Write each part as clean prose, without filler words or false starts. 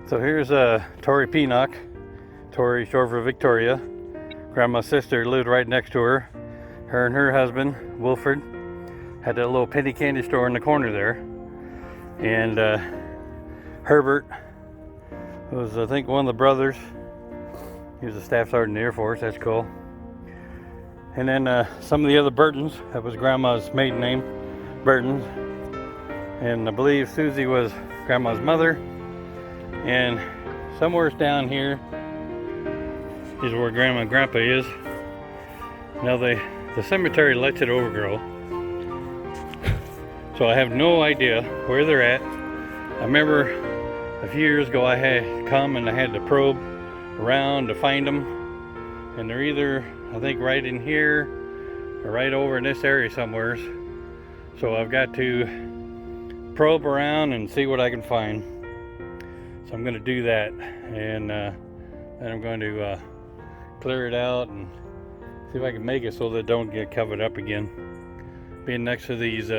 So here's Tori Peanock. Tori, short for Victoria. Grandma's sister lived right next to her. Her and her husband, Wilfred, had that little penny candy store in the corner there. And Herbert was, I think, one of the brothers. He was a staff sergeant in the Air Force. That's cool. And then some of the other Burtons. That was Grandma's maiden name, Burtons. And I believe Susie was Grandma's mother. And somewhere down here is where Grandma and Grandpa is. Now the cemetery lets it overgrow. So I have no idea where they're at. I remember a few years ago I had come and I had to probe around to find them. And they're either, I think, right in here or right over in this area somewhere. So I've got to probe around and see what I can find. So I'm going to do that, and then I'm going to clear it out and see if I can make it so that it don't get covered up again. Being next to these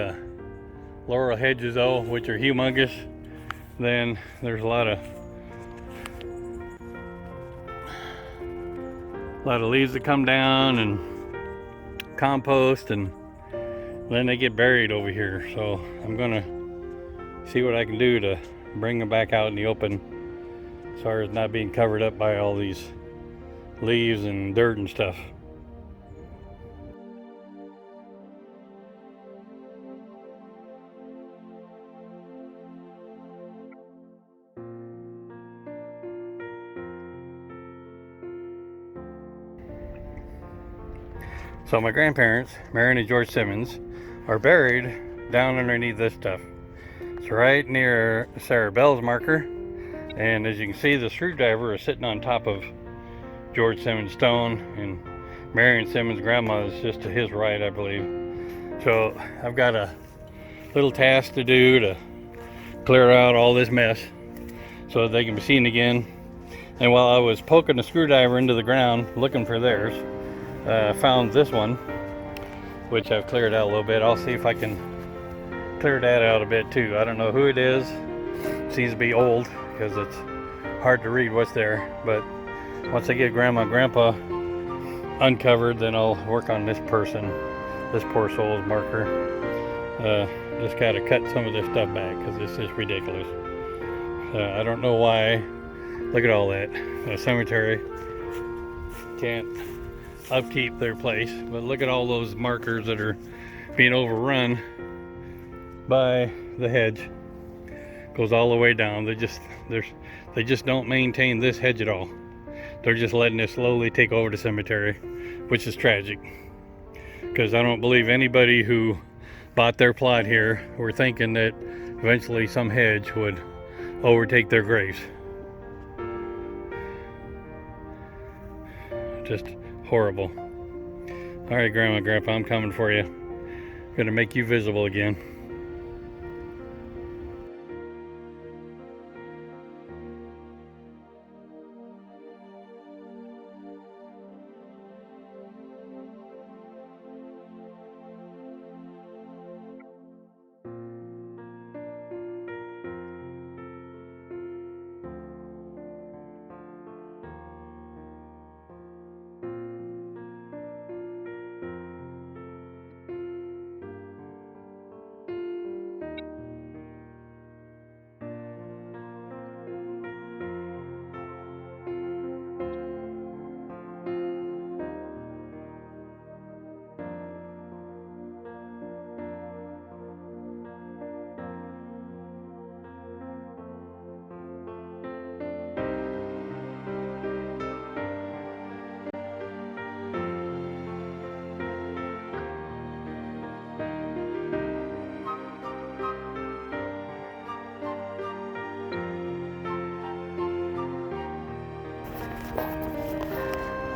laurel hedges though, which are humongous, then there's a lot of leaves that come down and compost, and then they get buried over here. So I'm gonna see what I can do to bring them back out in the open as far as not being covered up by all these leaves and dirt and stuff. So my grandparents, Marion and George Simmons, are buried down underneath this stuff. It's right near Sarah Bell's marker, and as you can see, the screwdriver is sitting on top of George Simmons' stone, and Marion Simmons' grandma is just to his right, I believe. So I've got a little task to do to clear out all this mess so that they can be seen again. And while I was poking the screwdriver into the ground looking for theirs, I found this one, which I've cleared out a little bit. I'll see if I can clear that out a bit too. I don't know who it is. It seems to be old because it's hard to read what's there. But once I get Grandma and Grandpa uncovered, then I'll work on this person, this poor soul's marker. Just gotta cut some of this stuff back because it's just ridiculous. I don't know why. Look at all that. The cemetery can't upkeep their place, but look at all those markers that are being overrun by the hedge. Goes all the way down. They just don't maintain this hedge at all. They're just letting it slowly take over the cemetery, which is tragic, because I don't believe anybody who bought their plot here were thinking that eventually some hedge would overtake their graves. Just horrible. All right, Grandma and Grandpa, I'm coming for you. I'm gonna make you visible again.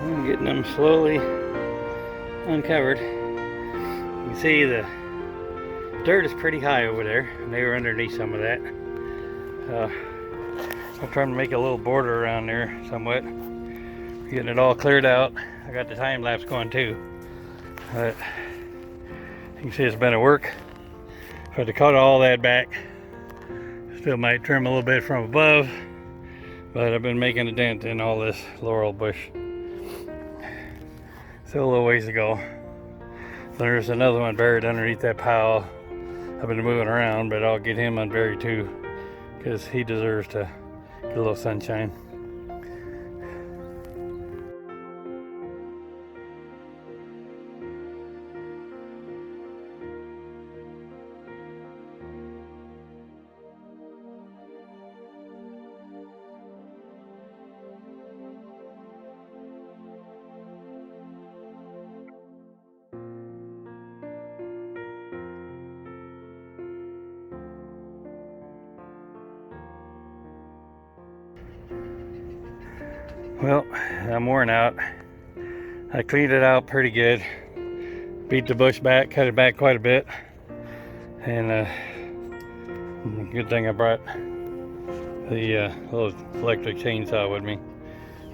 I'm getting them slowly uncovered. You can see the dirt is pretty high over there, and they were underneath some of that. I'm trying to make a little border around there somewhat. Getting it all cleared out. I got the time lapse going too. But you can see it's been a work. If I had to cut all that back, still might trim a little bit from above. But I've been making a dent in all this laurel bush. Still a little ways to go. There's another one buried underneath that pile. I've been moving around, but I'll get him unburied too, because he deserves to get a little sunshine. Well, I'm worn out. I cleaned it out pretty good. Beat the bush back, cut it back quite a bit. And good thing I brought the little electric chainsaw with me.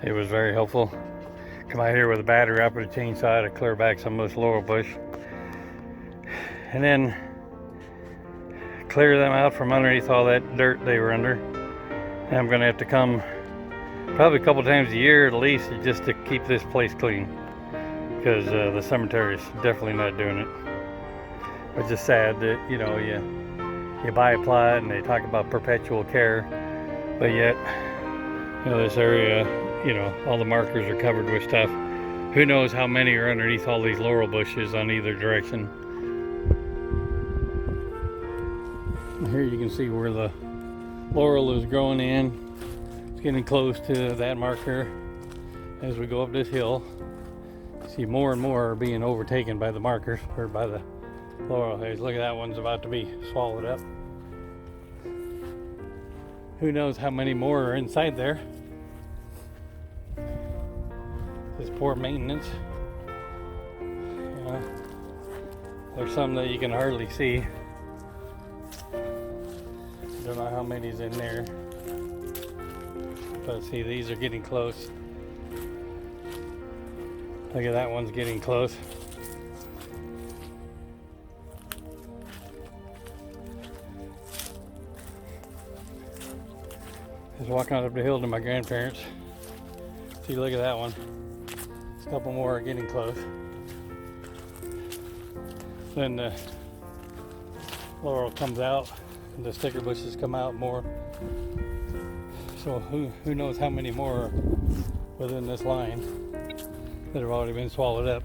It was very helpful. Come out here with a battery up with a chainsaw to clear back some of this laurel bush. And then clear them out from underneath all that dirt they were under. And I'm gonna have to come probably a couple times a year at least, just to keep this place clean, because the cemetery is definitely not doing it. Which is sad that, you know, you buy a plot and they talk about perpetual care, but yet, you know, this area, you know, all the markers are covered with stuff. Who knows how many are underneath all these laurel bushes on either direction. Here you can see where the laurel is growing in. Getting close to that marker as we go up this hill. See more and more are being overtaken by the markers, or by the laurel haze. Look at that one's about to be swallowed up. Who knows how many more are inside there. This poor maintenance. There's some that you can hardly see. Don't know how many's in there. But see, these are getting close. Look at that one's getting close. Just walking up the hill to my grandparents. See, look at that one. A couple more are getting close. Then the laurel comes out, and the sticker bushes come out more. So who knows how many more are within this line that have already been swallowed up.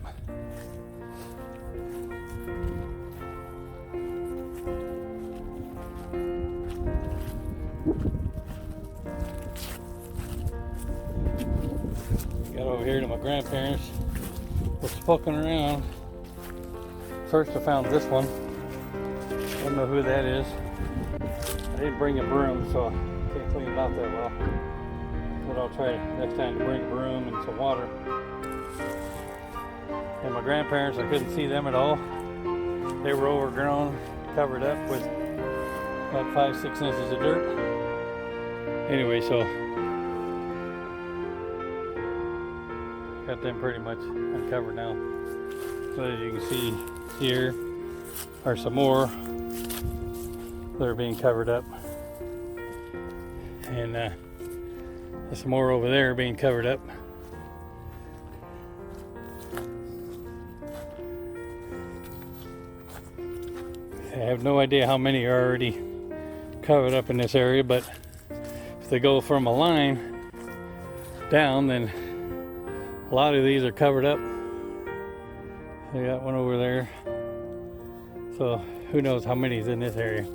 Got over here to my grandparents. Was poking around. First I found this one. I don't know who that is. I didn't bring a broom, so can't clean it out that well, but I'll try next time to bring a broom and some water. And my grandparents, I couldn't see them at all. They were overgrown, covered up with about 5-6 inches of dirt. Anyway, so got them pretty much uncovered now. So as you can see here are some more that are being covered up. And there's some more over there being covered up. I have no idea how many are already covered up in this area, but if they go from a line down, then a lot of these are covered up. I got one over there. So who knows how many is in this area.